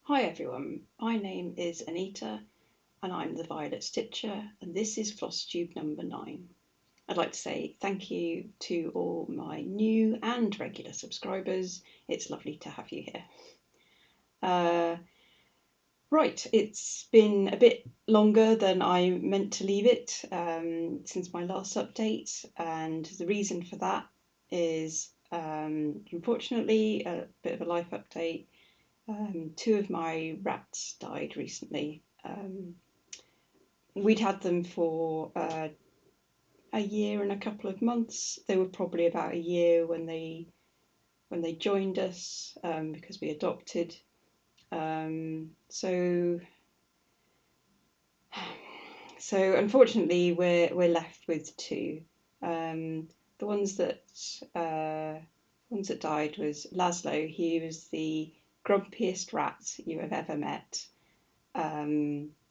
Hi everyone, my name is Anita and I'm the Violet Stitcher and this is Floss Tube number 9. I'd like to say thank you to all my new and regular subscribers. It's lovely to have you here. Right, it's been a bit longer than I meant to leave it since my last update, and the reason for that is unfortunately a bit of a life update. 2 of my rats died recently. We'd had them for a year and a couple of months. They were probably about a year when they joined us because we adopted. So unfortunately we're left with 2. The ones that died was Laszlo. He was the grumpiest rat you have ever met.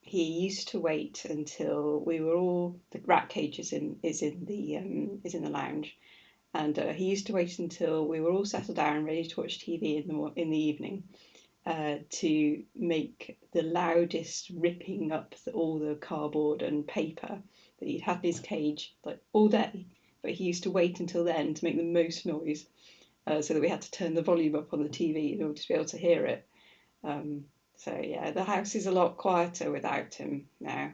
He used to wait until we were all, the rat cage is in the lounge, and he used to wait until we were all settled down ready to watch TV in the evening to make the loudest ripping up all the cardboard and paper that he'd had in his cage like all day. But he used to wait until then to make the most noise, so that we had to turn the volume up on the TV in order to be able to hear it. So yeah, the house is a lot quieter without him now.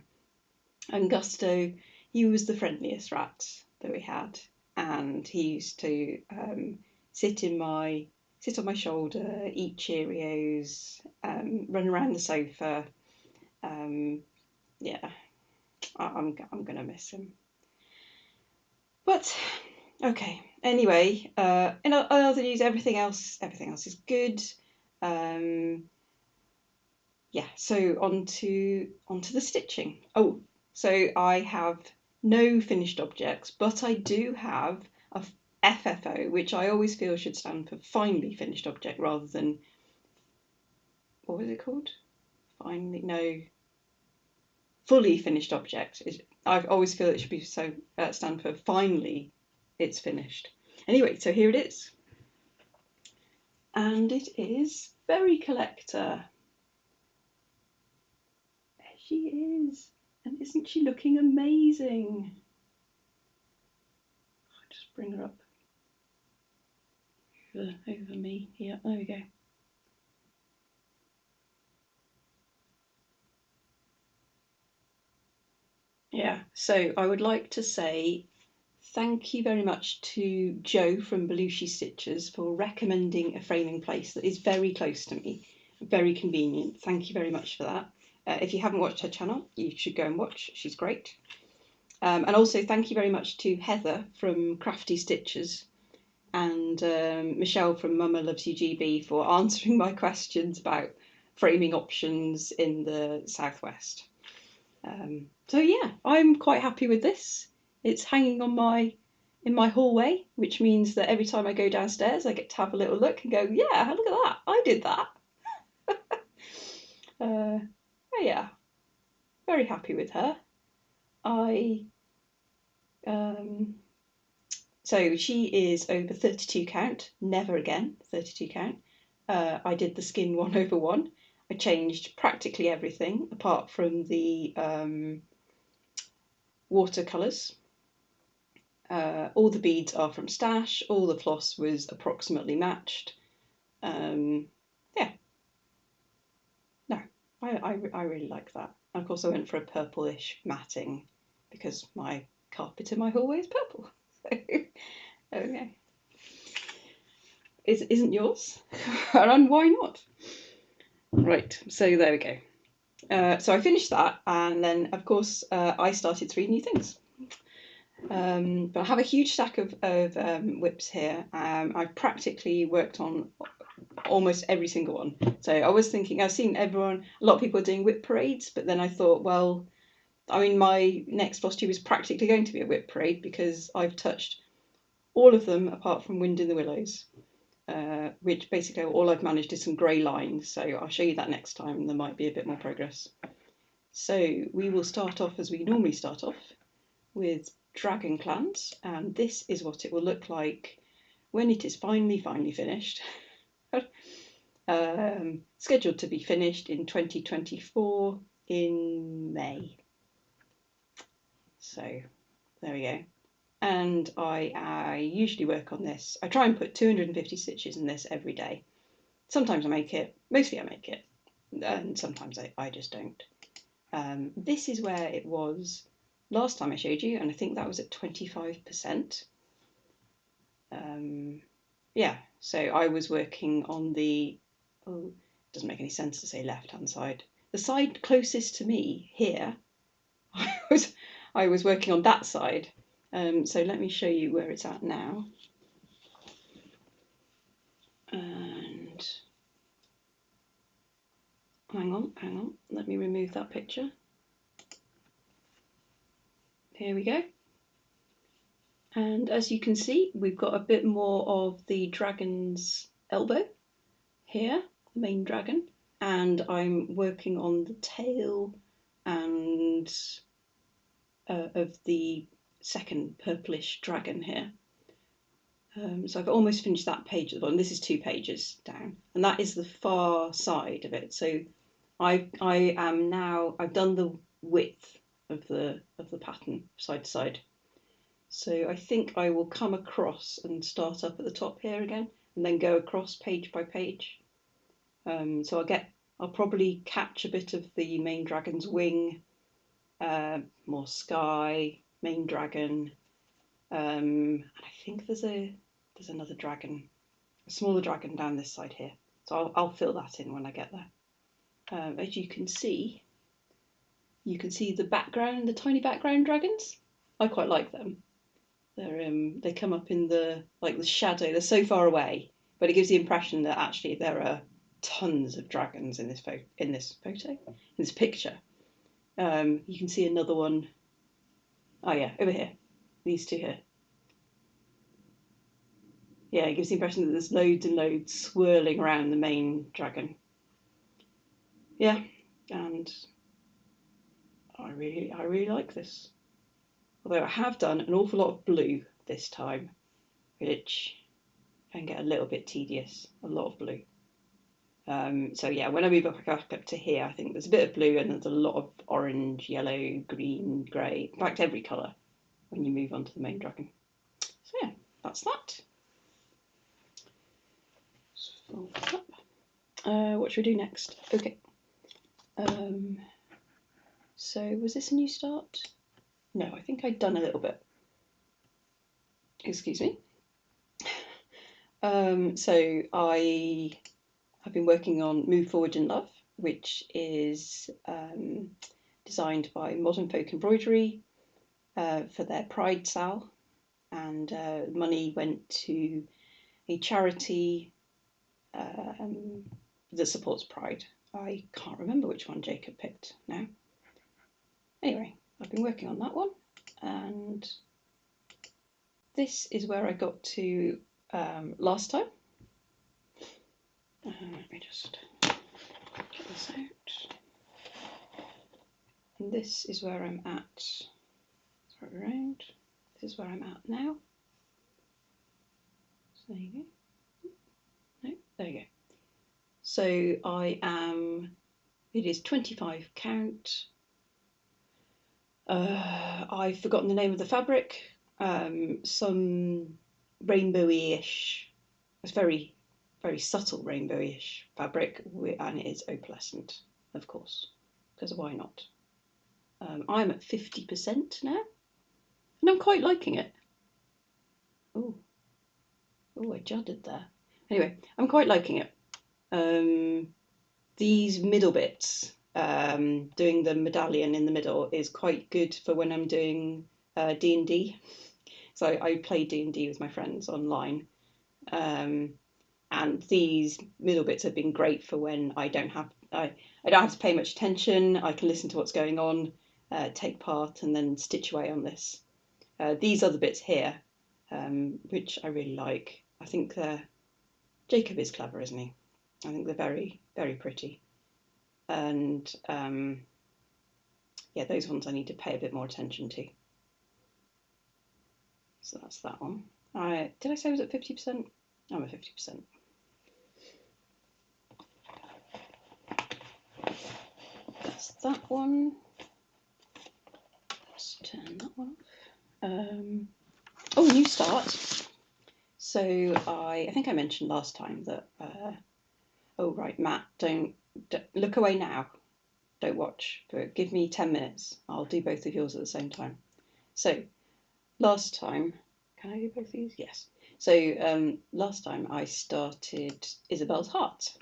And Gusto, he was the friendliest rat that we had, and he used to sit on my shoulder, eat Cheerios, run around the sofa. Yeah, I'm gonna miss him. But okay. Anyway, in other news, everything else is good. Yeah, so on to the stitching. Oh, so I have no finished objects, but I do have a FFO, which I always feel should stand for finely finished object rather than, what was it called? Fully finished object. I always feel it should be stand for finally it's finished. Anyway, so here it is. And it is Berry Collector. She is, and isn't she looking amazing? I'll just bring her up over me here. There we go. Yeah, so I would like to say thank you very much to Joe from Belushi Stitchers for recommending a framing place that is very close to me, very convenient. Thank you very much for that. If you haven't watched her channel, you should go and watch. She's great. And also thank you very much to Heather from Crafty Stitchers and Michelle from Mama Loves You GB for answering my questions about framing options in the southwest. So yeah, I'm quite happy with this. It's hanging on in my hallway, which means that every time I go downstairs, I get to have a little look and go, yeah, look at that, I did that. Oh yeah, very happy with her. So she is over 32 count, never again 32 count. I did the skin 1/1. I changed practically everything apart from the watercolours. All the beads are from Stash, all the floss was approximately matched. Yeah, no, I really like that. And of course I went for a purplish matting because my carpet in my hallway is purple. Okay. Isn't yours? And why not? Right, so there we go. So I finished that, and then of course I started 3 new things. But I have a huge stack of whips here. I've practically worked on almost every single one. So I was thinking, I've seen a lot of people are doing whip parades, but then I thought, well, I mean, my next Floss Tube is practically going to be a whip parade because I've touched all of them apart from Wind in the Willows. Which basically all I've managed is some grey lines, so I'll show you that next time and there might be a bit more progress. So we will start off as we normally start off with Dragon Clans, and this is what it will look like when it is finally finished. scheduled to be finished in 2024 in May. So there we go. And I usually work on this. I try and put 250 stitches in this every day. Sometimes I make it, mostly I make it, and sometimes I just don't. This is where it was last time I showed you, and I think that was at 25%. Yeah, so I was working on the, oh, it doesn't make any sense to say left-hand side. The side closest to me here, I was working on that side. So let me show you where it's at now. And hang on, let me remove that picture. Here we go. And as you can see, we've got a bit more of the dragon's elbow here, the main dragon, and I'm working on the tail and of the second purplish dragon here. So I've almost finished that page at the bottom. This is 2 pages down, and that is the far side of it. So I've done the width of the pattern side to side. So I think I will come across and start up at the top here again, and then go across page by page. So I'll probably catch a bit of the main dragon's wing, more sky, main dragon, and I think there's another dragon, a smaller dragon down this side here. So I'll fill that in when I get there. As you can see the background, the tiny background dragons. I quite like them. They come up in the shadow. They're so far away, but it gives the impression that actually there are tons of dragons in this picture. You can see another one. Oh yeah, over here. These 2 here. Yeah, it gives the impression that there's loads and loads swirling around the main dragon. Yeah, and I really like this. Although I have done an awful lot of blue this time, which can get a little bit tedious. A lot of blue. So yeah, when I move up to here, I think there's a bit of blue and there's a lot of orange, yellow, green, grey. In fact, every colour when you move on to the main dragon. So yeah, that's that. What should we do next? Okay. So was this a new start? No, I think I'd done a little bit. Excuse me. So I have been working on Move Forward in Love, which is designed by Modern Folk Embroidery for their Pride Sal, and money went to a charity that supports Pride. I can't remember which one Jacob picked now. Anyway, I've been working on that one, and this is where I got to last time. Let me just get this out. And this is where I'm at. Throw it around. This is where I'm at now. So there you go. No, there you go. So it is 25 count. I've forgotten the name of the fabric. Some rainbowy-ish, it's very, very subtle rainbowy-ish fabric, and it is opalescent, of course, because why not? I'm at 50% now, and I'm quite liking it. Oh, I judded there. Anyway, I'm quite liking it. These middle bits, doing the medallion in the middle is quite good for when I'm doing D&D. So I play D&D with my friends online, and these middle bits have been great for when I don't have to pay much attention. I can listen to what's going on, take part, and then stitch away on this. These other bits here, which I really like. I think Jacob is clever, isn't he? I think they're very, very pretty. And yeah, those ones I need to pay a bit more attention to. So that's that one. Did I say I was at 50%? I'm at 50%. That's that one. Let's turn that one off. Oh, new start. So I think I mentioned last time that. Oh right, Matt, don't look away now. Don't watch. But give me 10 minutes. I'll do both of yours at the same time. So last time, can I do both of these? Yes. So last time I started Isabel's Heart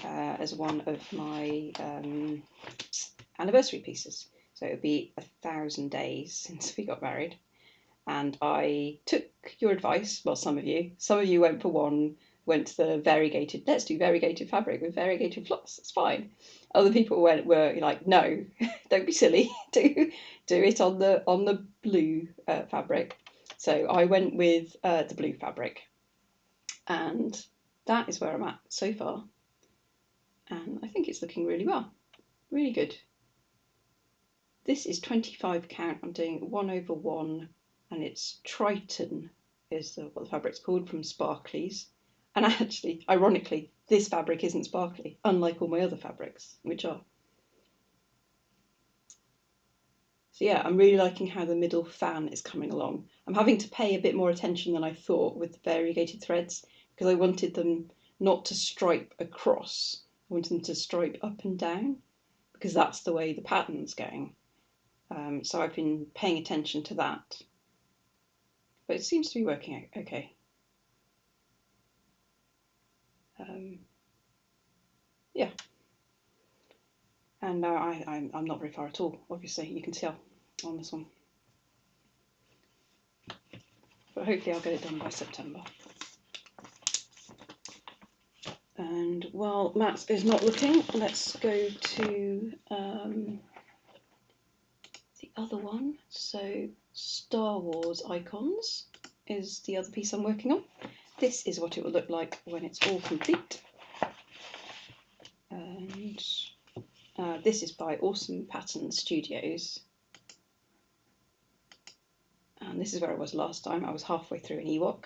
as one of my anniversary pieces. So it would be 1,000 days since we got married. And I took your advice. Well, some of you went for one, went to the variegated. Let's do variegated fabric with variegated floss. It's fine. Other people were like, no, don't be silly. Do it on the blue fabric. So I went with the blue fabric, and that is where I'm at so far. And I think it's looking really well, really good. This is 25 count. I'm doing 1/1, and it's Triton is what the fabric's called, from Sparklies. And actually, ironically, this fabric isn't sparkly, unlike all my other fabrics, which are. So yeah, I'm really liking how the middle fan is coming along. I'm having to pay a bit more attention than I thought with the variegated threads, because I wanted them not to stripe across. I wanted them to stripe up and down, because that's the way the pattern's going. So I've been paying attention to that. But it seems to be working out okay. Yeah. And now I'm not very far at all, obviously, you can tell on this one. But hopefully I'll get it done by September. And while Matt is not looking, let's go to the other one. So Star Wars Icons is the other piece I'm working on. This is what it will look like when it's all complete. And this is by Awesome Pattern Studios. And this is where I was last time. I was halfway through an Ewok.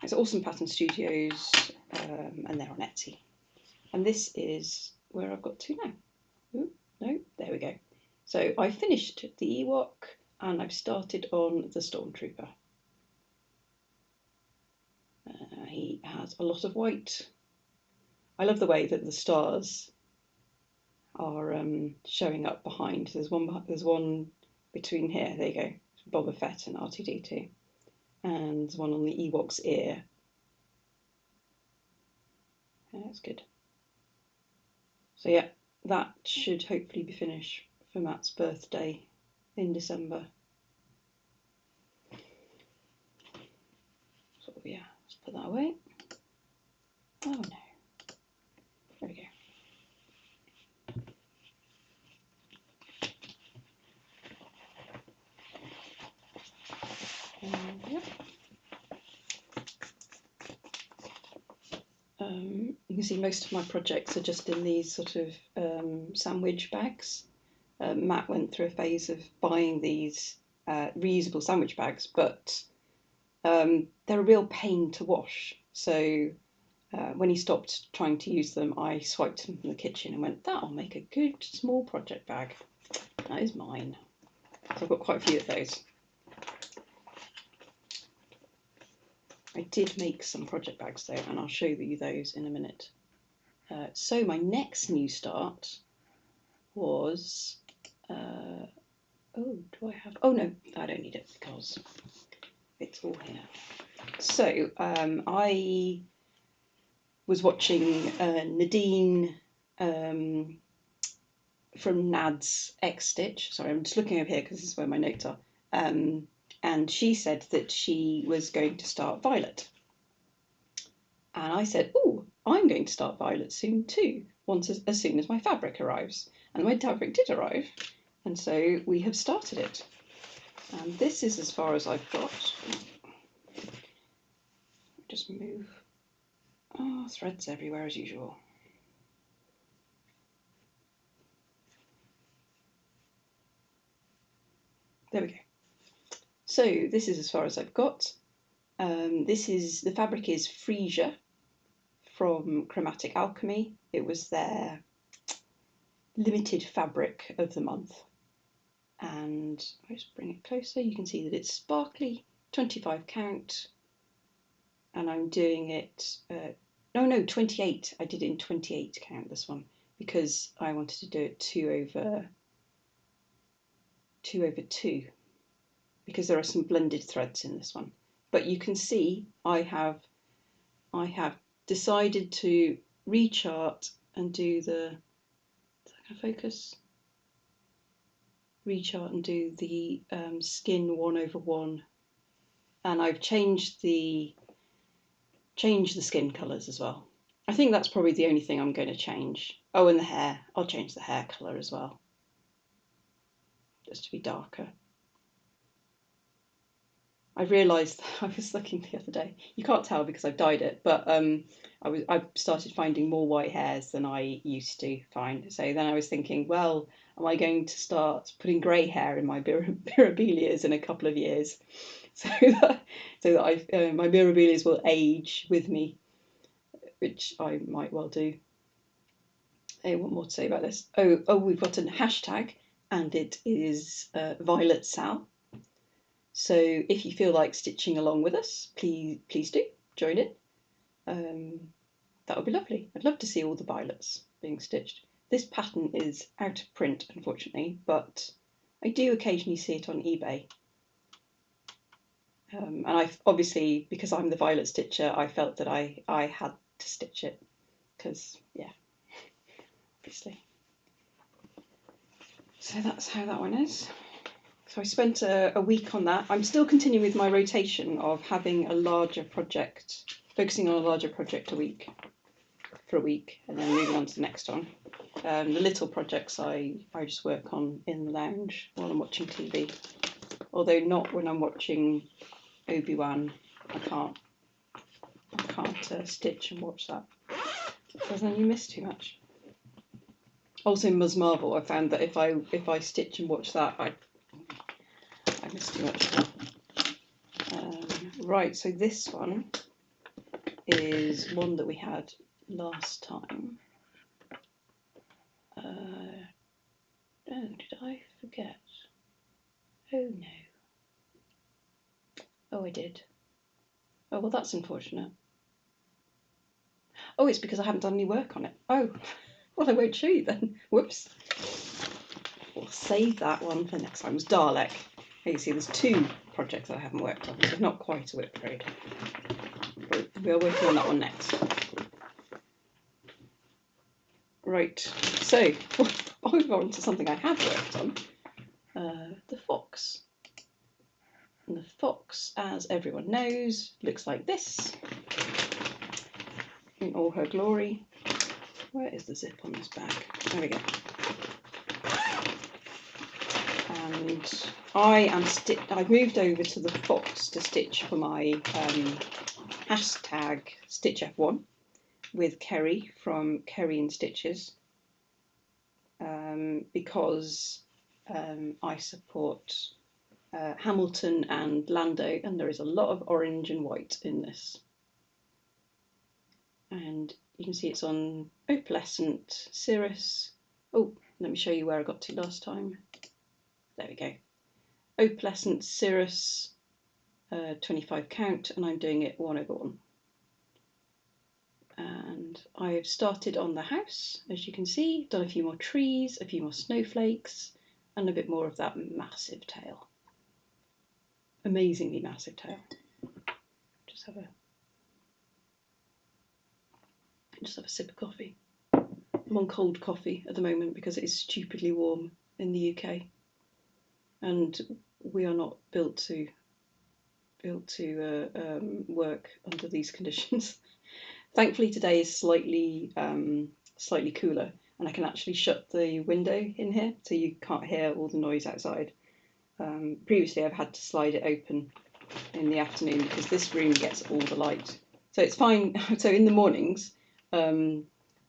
It's Awesome Pattern Studios, and they're on Etsy. And this is where I've got to now. Ooh, no, there we go. So I finished the Ewok, and I've started on the Stormtrooper. He has a lot of white. I love the way that the stars are showing up behind. There's one between here. There you go. Boba Fett and R2-D2. And there's one on the Ewok's ear. Yeah, that's good. So yeah, that should hopefully be finished for Matt's birthday in December. So yeah, let's put that away. Oh no. There we go. Yep. You can see most of my projects are just in these sort of sandwich bags. Matt went through a phase of buying these reusable sandwich bags, but they're a real pain to wash. So when he stopped trying to use them, I swiped them from the kitchen and went, that'll make a good small project bag. That is mine. So I've got quite a few of those. I did make some project bags though, and I'll show you those in a minute. So my next new start was, oh, do I have, oh no, I don't need it because it's all here. So I was watching Nadine from Nad's X Stitch. Sorry, I'm just looking over here because this is where my notes are. And she said that she was going to start Violet. And I said, oh, I'm going to start Violet soon too, as soon as my fabric arrives. And my fabric did arrive, and so we have started it. And this is as far as I've got. Just move. Oh, threads everywhere as usual. There we go. So this is as far as I've got. The fabric is Freesia from Chromatic Alchemy. It was their limited fabric of the month. And I'll just bring it closer. You can see that it's sparkly, 25 count, and I'm doing it, no, 28. I did it in 28 count, this one, because I wanted to do it 2 over 2, because there are some blended threads in this one. But you can see I have decided to rechart and do the, is that going to focus? Rechart and do the skin 1 over 1, and I've changed the skin colours as well. I think that's probably the only thing I'm going to change. Oh, and the hair. I'll change the hair colour as well, just to be darker. I realised, I was looking the other day, you can't tell because I've dyed it, but I started finding more white hairs than I used to find. So then I was thinking, well, am I going to start putting grey hair in my mirabilias in a couple of years, so that my mirabilias will age with me, which I might well do. Hey, what more to say about this? Oh, we've got a hashtag, and it is Violet Sal. So if you feel like stitching along with us, please do join in. That would be lovely. I'd love to see all the violets being stitched. This pattern is out of print, unfortunately, but I do occasionally see it on eBay. And I've obviously, because I'm the violet stitcher, I felt that I had to stitch it, because, yeah, obviously. So that's how that one is. So I spent a week on that. I'm still continuing with my rotation of having a larger project, focusing on a larger project for a week, and then moving on to the next one. The little projects I just work on in the lounge while I'm watching TV. Although not when I'm watching Obi-Wan. I can't stitch and watch that, because then you miss too much. Also, Ms. Marvel, I found that if I stitch and watch that, I miss too much. Right, so this one is one that we had last time. Oh, did I forget? Oh no. Oh, I did. Oh, well, that's unfortunate. Oh, it's because I haven't done any work on it. Oh, well, I won't show you then. Whoops. We'll save that one for next time. It was Dalek. You see, there's 2 projects that I haven't worked on, so not quite a whip parade. We are working on that one next. Right, so I'll move on to something I have worked on. The fox. And the fox, as everyone knows, looks like this in all her glory. Where is the zip on this bag? There we go. And I've moved over to the fox to stitch for my hashtag Stitch F1 with Kerry from Kerry and Stitches, because I support Hamilton and Lando, and there is a lot of orange and white in this. And you can see it's on Opalescent, Cirrus. Oh, let me show you where I got to last time. There we go. Opalescent, Cirrus, 25 count, and I'm doing it 1 over 1. And I've started on the house, as you can see, done a few more trees, a few more snowflakes, and a bit more of that massive tail. Amazingly massive tail. Just have a sip of coffee. I'm on cold coffee at the moment because it is stupidly warm in the UK, and we are not built to work under these conditions. Thankfully today is slightly cooler, and I can actually shut the window in here so you can't hear all the noise outside. Previously I've had to slide it open in the afternoon because this room gets all the light, so it's fine. So in the mornings I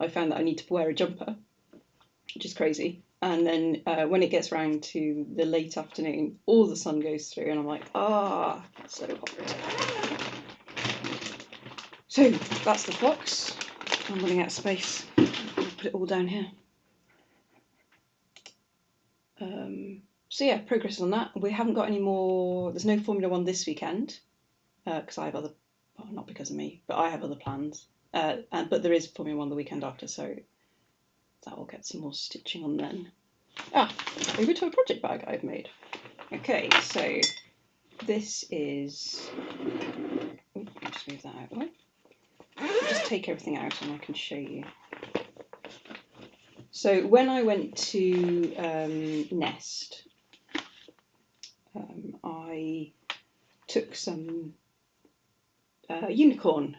found that I need to wear a jumper, which is crazy, and then when it gets round to the late afternoon, all the sun goes through and I'm like, so hot. So that's the fox. I'm running out of space. I'll put it all down here. So yeah, progress on that. We haven't got any more. There's no Formula One this weekend because I have other. Well, not because of me, but I have other plans. But there is Formula One the weekend after, so that will get some more stitching on then. Over to a project bag I've made. Okay, so this is. Just move that out of the way. I'll just take everything out and I can show you. So when I went to Nest, I took some unicorn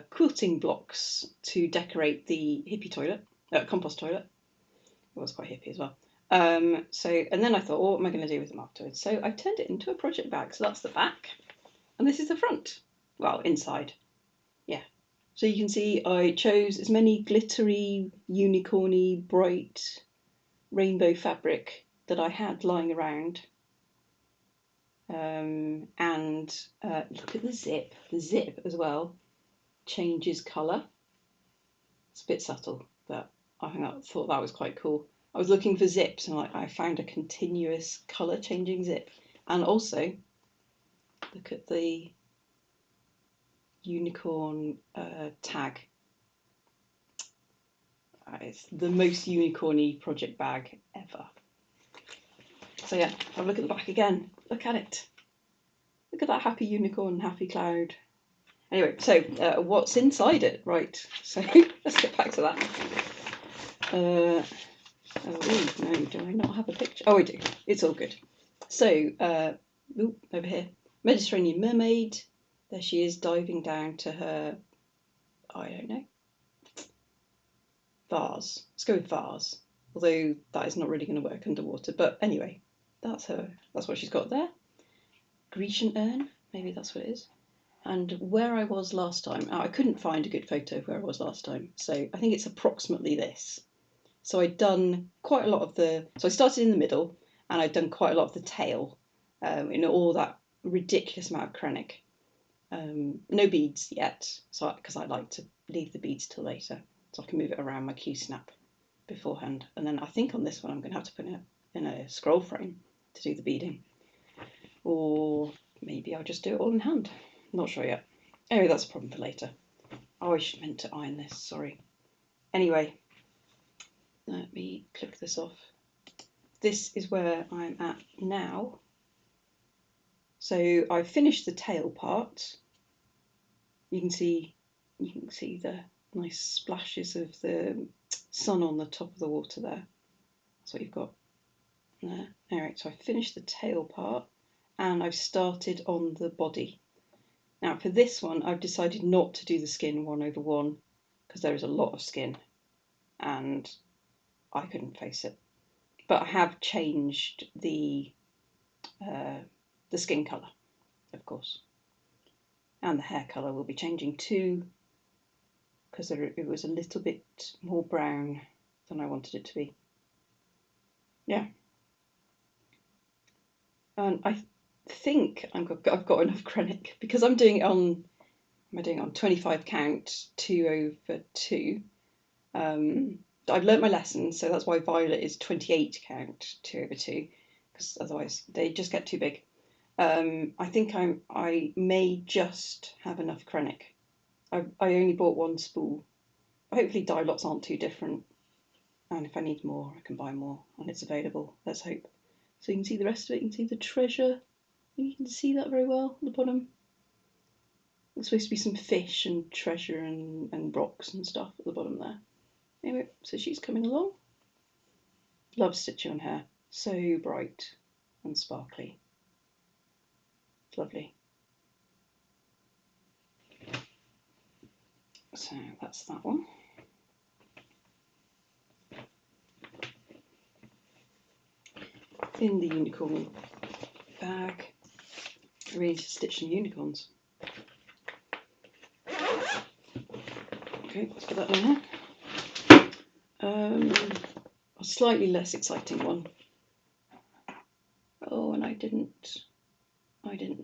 quilting blocks to decorate the hippie toilet, compost toilet. It was quite hippie as well. And then I thought, what am I going to do with them afterwards? So I turned it into a project bag. So that's the back, and this is the front. Well, inside, yeah. So you can see I chose as many glittery, unicorny, bright, rainbow fabric that I had lying around. And look at the zip. The zip as well changes colour. It's a bit subtle, but I thought that was quite cool. I was looking for zips and I found a continuous colour changing zip. And also, look at the unicorn tag. It's the most unicorny project bag ever. So yeah, have a look at the back again. Look at it. Look at that happy unicorn, happy cloud. Anyway, so what's inside it? Right, so let's get back to that. Oh no, do I not have a picture? Oh, I do. It's all good. So, over here, Mediterranean mermaid. There she is diving down to her, I don't know, vase. Let's go with vase. Although that is not really going to work underwater. But anyway, that's her. That's what she's got there. Grecian urn, maybe that's what it is. And where I was last time, I couldn't find a good photo of where I was last time. So I think it's approximately this. So I'd done quite a lot of so I started in the middle and I'd done quite a lot of the tail in all that ridiculous amount of Chromatic. No beads yet, so because I like to leave the beads till later, so I can move it around my Q-snap beforehand. And then I think on this one I'm going to have to put it in a scroll frame to do the beading. Or maybe I'll just do it all in hand. Not sure yet. Anyway, that's a problem for later. Oh, I should meant to iron this, sorry. Anyway, let me click this off. This is where I'm at now. So I finished the tail part. You can see the nice splashes of the sun on the top of the water there. That's what you've got there. Alright, so I finished the tail part and I've started on the body. Now for this one I've decided not to do the skin 1/1 because there is a lot of skin and I couldn't face it. But I have changed the skin colour, of course. And the hair colour will be changing too, because it was a little bit more brown than I wanted it to be. Yeah. And I think I've got enough Chromatic because I'm doing it on, am I doing it on 25 count 2/2. I've learnt my lesson, so that's why violet is 28 count 2/2, because otherwise they just get too big. I think I may just have enough Chromatic. I only bought one spool. Hopefully dye lots aren't too different, and if I need more I can buy more and it's available, let's hope. So you can see the rest of it, you can see the treasure, you can see that very well at the bottom. There's supposed to be some fish and treasure and rocks and stuff at the bottom there. Anyway, so she's coming along. Love stitching on her, so bright and sparkly. It's lovely. So that's that one. In the unicorn bag, I really just stitch some unicorns. Okay, let's put that in there. A slightly less exciting one. Oh, and I didn't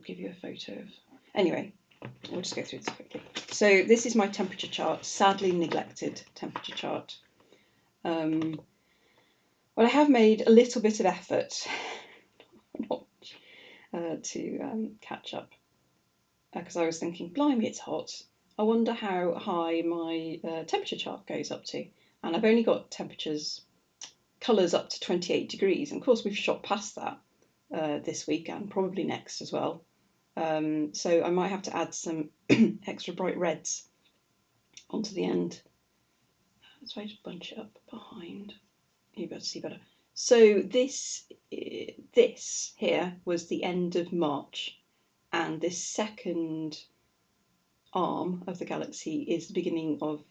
give you a photo of. Anyway, we'll just go through this quickly. So this is my temperature chart, sadly neglected temperature chart. Well, I have made a little bit of effort to catch up. Because I was thinking, blimey, it's hot. I wonder how high my temperature chart goes up to. And I've only got colours up to 28 degrees. And of course, we've shot past that this week and probably next as well. So I might have to add some extra bright reds onto the end. Let's try to bunch it up behind. You'll be able to see better. So this here was the end of March, and this second arm of the galaxy is the beginning of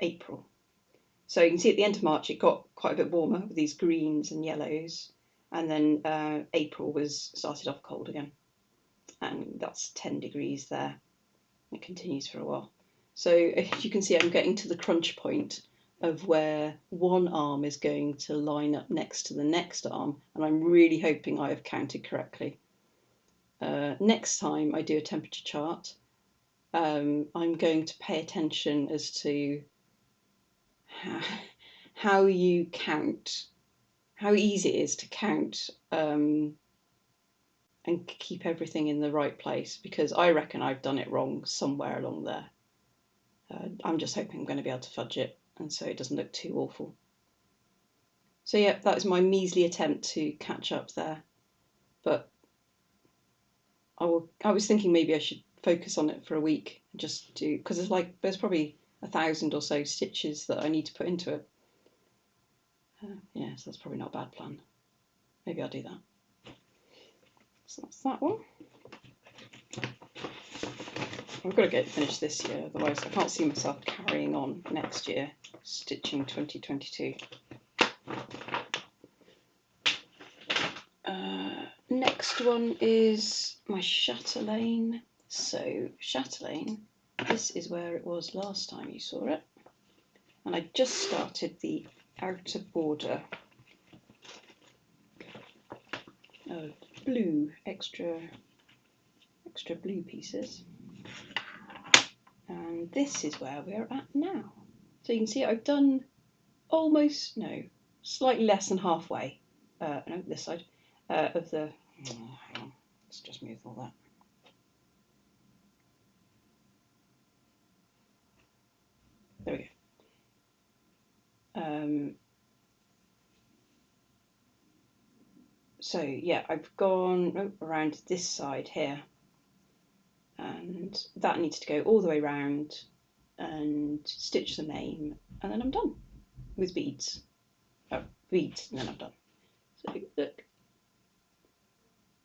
April. So you can see at the end of March it got quite a bit warmer with these greens and yellows, and then April started off cold again, and that's 10 degrees there. It continues for a while. So as you can see, I'm getting to the crunch point of where one arm is going to line up next to the next arm, and I'm really hoping I have counted correctly. Next time I do a temperature chart, I'm going to pay attention as to how you count, how easy it is to count and keep everything in the right place, because I reckon I've done it wrong somewhere along there. I'm just hoping I'm going to be able to fudge it, and so it doesn't look too awful. So yeah, that is my measly attempt to catch up there. But I was thinking maybe I should focus on it for a week and just do, because there's probably 1,000 or so stitches that I need to put into it. Yeah, so that's probably not a bad plan. Maybe I'll do that. So that's that one. I've got to get it finished this year, otherwise I can't see myself carrying on next year, stitching 2022. Next one is my Chatelaine. So Chatelaine, this is where it was last time you saw it. And I just started the outer border of blue, extra blue pieces. And this is where we're at now. So you can see I've done slightly less than halfway, no, this side, of the, hang on, let's just move all that. There we go. So yeah, I've gone around this side here, and that needs to go all the way around and stitch the name, and then I'm done with beads. Oh, beads, and then I'm done. So look,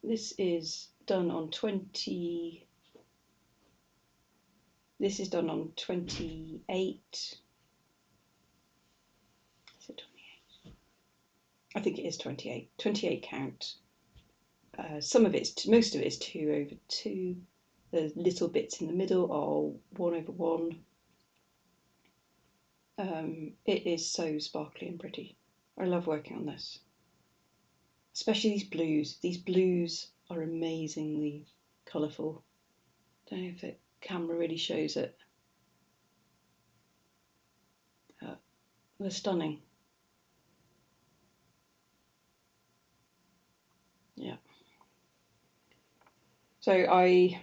this is done on 20. This is done on 28. Is it 28? I think it is 28. 28 count. Most of it is 2 over 2. The little bits in the middle are 1 over 1. It is so sparkly and pretty. I love working on this. Especially these blues. These blues are amazingly colourful. Don't know if the camera really shows it. They're stunning. Yeah. So I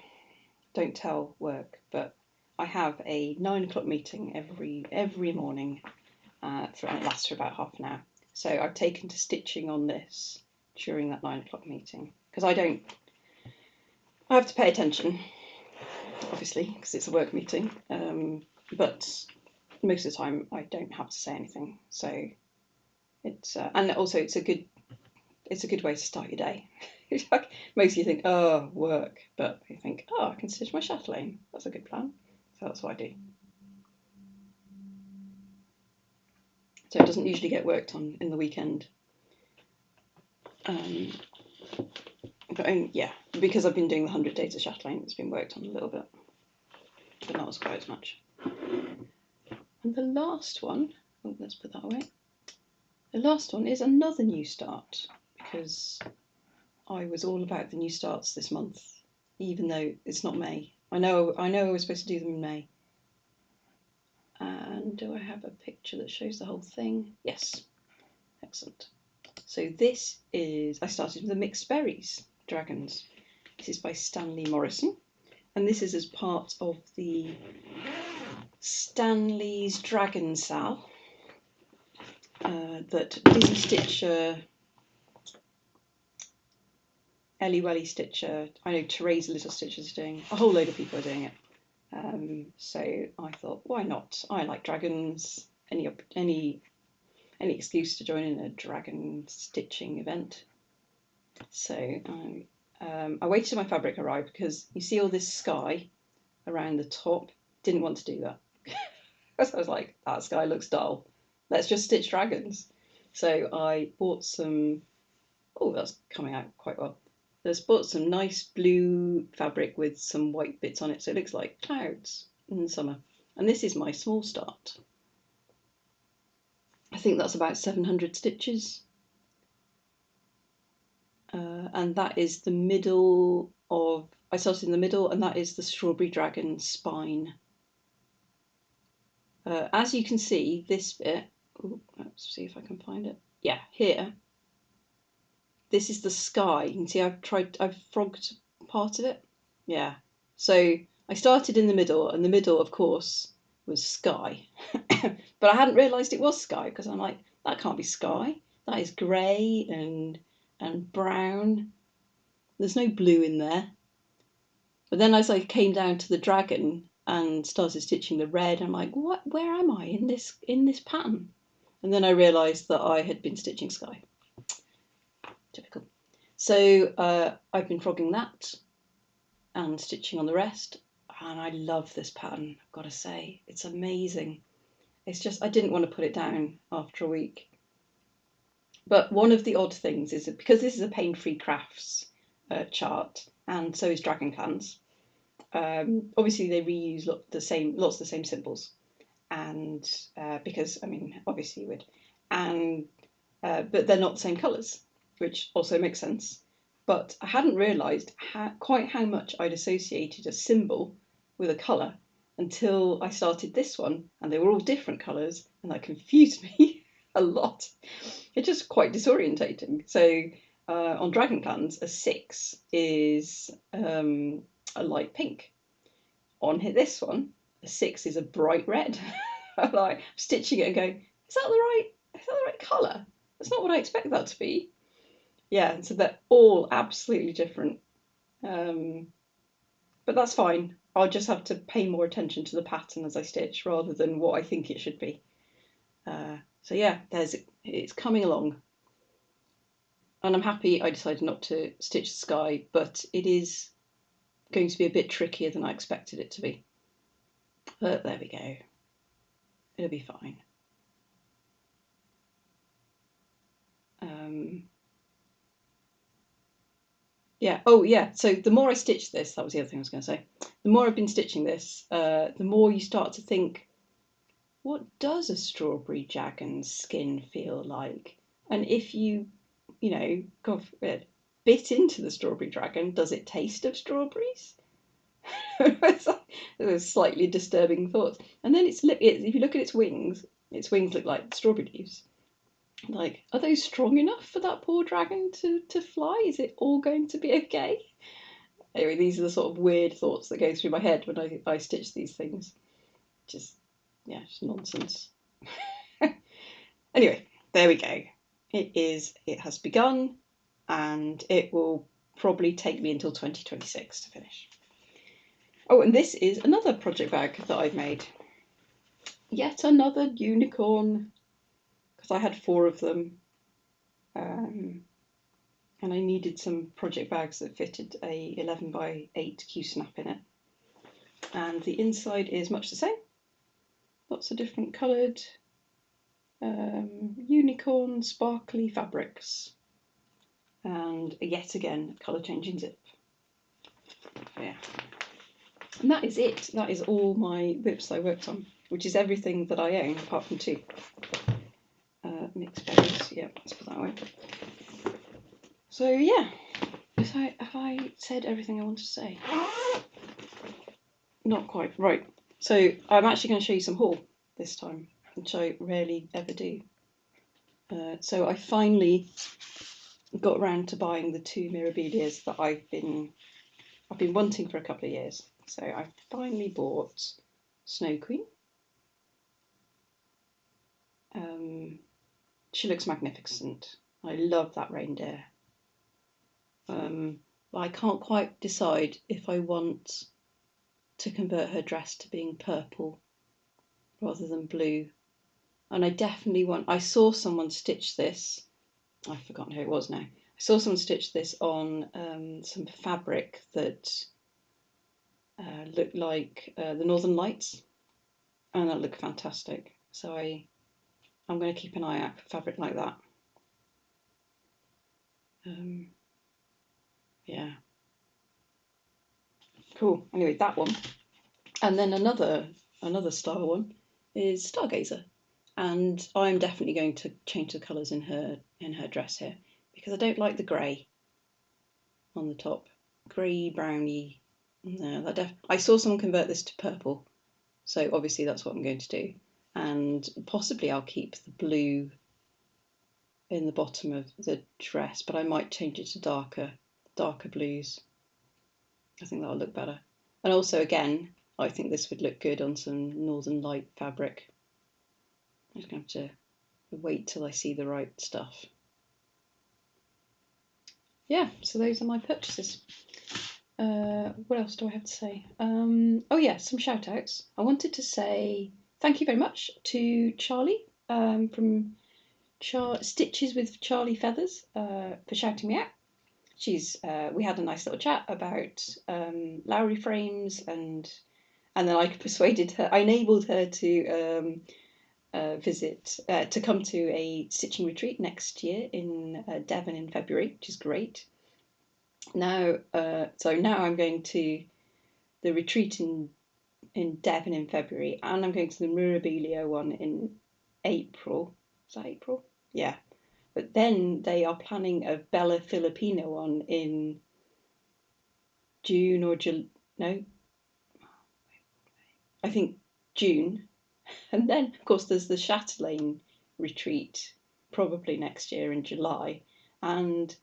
don't tell work, but I have a 9 o'clock meeting every morning, and it lasts for about half an hour. So I've taken to stitching on this during that 9 o'clock meeting, because I have to pay attention, obviously, because it's a work meeting, but most of the time I don't have to say anything. So it's and also it's a good way to start your day. Mostly you think, oh, work, but you think, oh, I can stitch my Chatelaine. That's a good plan. So that's what I do. So it doesn't usually get worked on in the weekend. Yeah, because I've been doing the 100 days of Chatelaine, it's been worked on a little bit, but not quite as much. And the last one, let's put that away. The last one is another new start, because I was all about the new starts this month, even though it's not May. I know I was supposed to do them in May. And do I have a picture that shows the whole thing? Yes. Excellent. So this is, I started with the mixed berries dragons. This is by Stanley Morrison, and this is as part of the Stanley's Dragon Sal that Dizzy Stitcher, Ellie Welly Stitcher, I know Teresa Little Stitcher's doing, a whole load of people are doing it. So I thought, why not? I like dragons. Any excuse to join in a dragon stitching event. So I waited till my fabric arrived because you see all this sky around the top. Didn't want to do that. So I was like, that sky looks dull. Let's just stitch dragons. So I bought some. Oh, that's coming out quite well. Just bought some nice blue fabric with some white bits on it, so it looks like clouds in the summer. And this is my small start. I think that's about 700 stitches. And that is the middle of, I started in the middle, and that is the Strawberry Dragon spine. As you can see, this bit, let's see if I can find it. Yeah, here. This is the sky. You can see I've frogged part of it. Yeah. So I started in the middle, and the middle, of course, was sky. But I hadn't realised it was sky because I'm like, that can't be sky. That is grey and brown. There's no blue in there. But then as I came down to the dragon and started stitching the red, I'm like, what? Where am I in this pattern? And then I realised that I had been stitching sky. Typical. So I've been frogging that and stitching on the rest, and I love this pattern, I've got to say. It's amazing. It's just, I didn't want to put it down after a week. But one of the odd things is that because this is a Paine Free Crafts chart, and so is Dragon Clans, obviously they reuse lots of the same symbols, and because, I mean, obviously you would, and but they're not the same colours, which also makes sense. But I hadn't realised quite how much I'd associated a symbol with a colour until I started this one, and they were all different colours, and that confused me a lot. It's just quite disorientating. So on Dragon Clans, a 6 is a light pink. On this one, a 6 is a bright red. I'm like stitching it and going, is that the right colour? That's not what I expect that to be. Yeah, so they're all absolutely different. But that's fine. I'll just have to pay more attention to the pattern as I stitch rather than what I think it should be. So yeah, it's coming along. And I'm happy I decided not to stitch the sky, but it is going to be a bit trickier than I expected it to be. But there we go. It'll be fine. Yeah, oh yeah, so the more I stitch this, that was the other thing I was going to say, the more I've been stitching this, the more you start to think, what does a strawberry dragon's skin feel like? And if you go bit into the strawberry dragon, does it taste of strawberries? It was slightly disturbing thoughts. And then if you look at its wings look like strawberry leaves. Like, are those strong enough for that poor dragon to fly? Is it all going to be okay? Anyway, these are the sort of weird thoughts that go through my head when I stitch these things. Just nonsense. Anyway, there we go. It has begun, and it will probably take me until 2026 to finish. Oh, and this is another project bag that I've made. Yet another unicorn, because I had 4 of them, and I needed some project bags that fitted a 11 by 8 Q-snap in it. And the inside is much the same. Lots of different coloured unicorn sparkly fabrics, and yet again colour changing zip. Yeah, and that is it. That is all my whips I worked on, which is everything that I own apart from 2 mixed berries. Yeah, let's put that away. So yeah, have I said everything I want to say? Not quite. Right, so I'm actually going to show you some haul this time, which I rarely ever do. So I finally got around to buying the 2 Mirabilias that I've been I've been wanting for a couple of years. So I finally bought Snow Queen. She looks magnificent. I love that reindeer. I can't quite decide if I want to convert her dress to being purple rather than blue. And I definitely want, I saw someone stitch this, I've forgotten who it was now. I saw someone stitch this on some fabric that looked like the Northern Lights, and that looked fantastic. So I'm going to keep an eye out for fabric like that. Yeah. Cool. Anyway, that one. And then another style one is Stargazer. And I'm definitely going to change the colours in her dress here, because I don't like the grey on the top. Grey, browny. No, I saw someone convert this to purple, so obviously that's what I'm going to do. And possibly I'll keep the blue in the bottom of the dress, but I might change it to darker blues. I think that'll look better. And also, again, I think this would look good on some Northern Light fabric. I'm just going to have to wait till I see the right stuff. Yeah, so those are my purchases. What else do I have to say? Oh yeah, some shout outs. I wanted to say thank you very much to Charlie from Stitches with Charlie Feathers for shouting me out. We had a nice little chat about Lowry frames, and then I enabled her to to come to a stitching retreat next year in Devon in February, which is great. Now, so now I'm going to the retreat in Devon in February, and I'm going to the Mirabilia one in April. Is that April? Yeah. But then they are planning a Bella Filipina one in June or July. No, I think June. And then, of course, there's the Chatelaine retreat, probably next year in July. And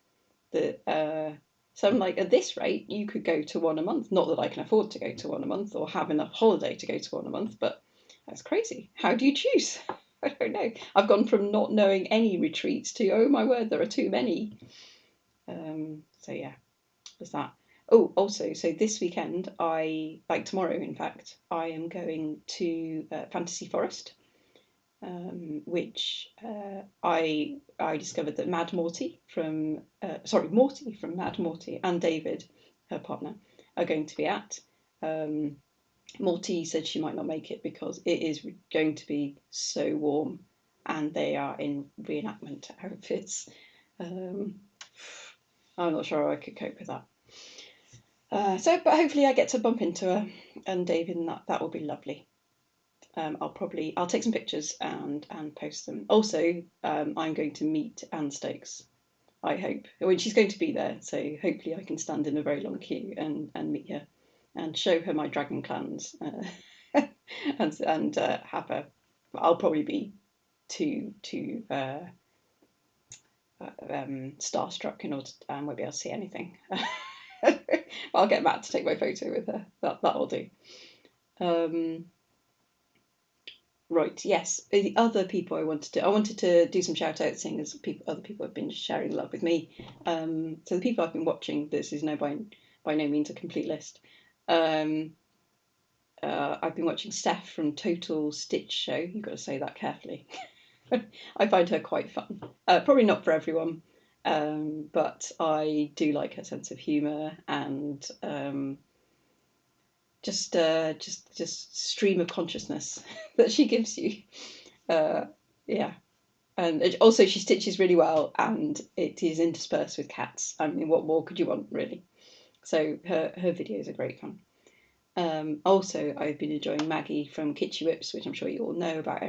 so I'm like, at this rate, you could go to one a month. Not that I can afford to go to one a month or have enough holiday to go to one a month, but that's crazy. How do you choose? I don't know. I've gone from not knowing any retreats to, oh my word, there are too many. So yeah, there's that. Oh, also, so this weekend, tomorrow, in fact, I am going to Fantasy Forest, which I discovered that Morty from Mad Morty and David, her partner, are going to be at. Morty said she might not make it because it is going to be so warm, and they are in reenactment outfits. I'm not sure I could cope with that. But hopefully I get to bump into her and David, and that will be lovely. I'll take some pictures and post them. Also, I'm going to meet Anne Stokes, I hope. When she's going to be there, so hopefully I can stand in a very long queue and meet her and show her my dragon clans and have her. I'll probably be too starstruck in order to, won't be able to see anything. I'll get Matt to take my photo with her. That'll do. Right, yes. The other people I wanted to do some shout outs, seeing as other people have been sharing love with me. So the people I've been watching, this is by no means a complete list. I've been watching Steph from Total Stitch Show. You've got to say that carefully. I find her quite fun. Probably not for everyone, but I do like her sense of humour and just stream of consciousness that she gives you. Yeah, and also she stitches really well, and it is interspersed with cats. I mean, what more could you want, really? So her videos are great fun. Also, I've been enjoying Maggie from Kitschy Whips, which I'm sure you all know about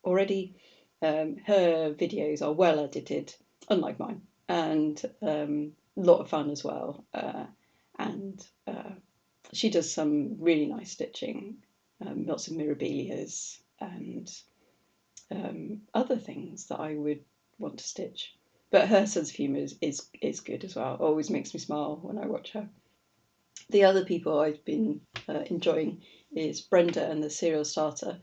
already. Her videos are well edited, unlike mine, and a lot of fun as well. And she does some really nice stitching, lots of mirabilias and other things that I would want to stitch. But her sense of humour is good as well. Always makes me smile when I watch her. The other people I've been enjoying is Brenda and the Serial Starter,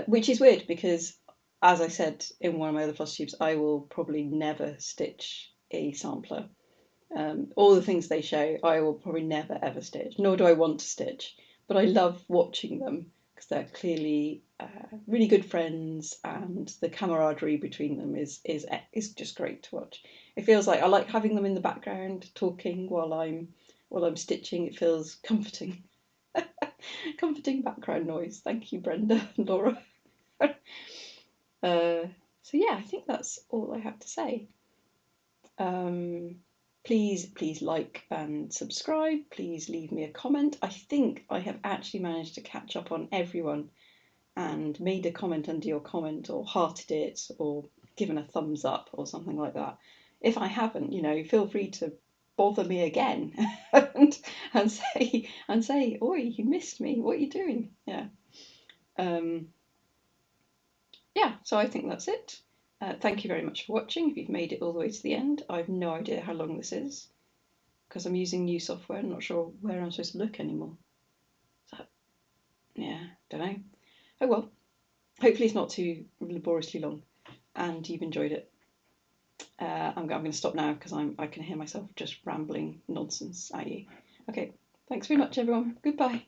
which is weird because, as I said in one of my other Floss Tubes, I will probably never stitch a sampler. All the things they show, I will probably never ever stitch, nor do I want to stitch. But I love watching them because they're clearly really good friends, and the camaraderie between them is just great to watch. It feels like I like having them in the background talking while I'm stitching. It feels comforting. Comforting background noise. Thank you, Brenda and Laura. So yeah, I think that's all I have to say. Please like and subscribe. Please leave me a comment. I think I have actually managed to catch up on everyone and made a comment under your comment, or hearted it, or given a thumbs up or something like that. If I haven't, feel free to bother me again and say, oi, you missed me. What are you doing? Yeah. Yeah, so I think that's it. Thank you very much for watching. If you've made it all the way to the end, I have no idea how long this is because I'm using new software. I'm not sure where I'm supposed to look anymore. So, yeah, don't know. Oh well, hopefully it's not too laboriously long and you've enjoyed it. I'm going to stop now because I can hear myself just rambling nonsense at you. Okay, thanks very much, everyone. Goodbye.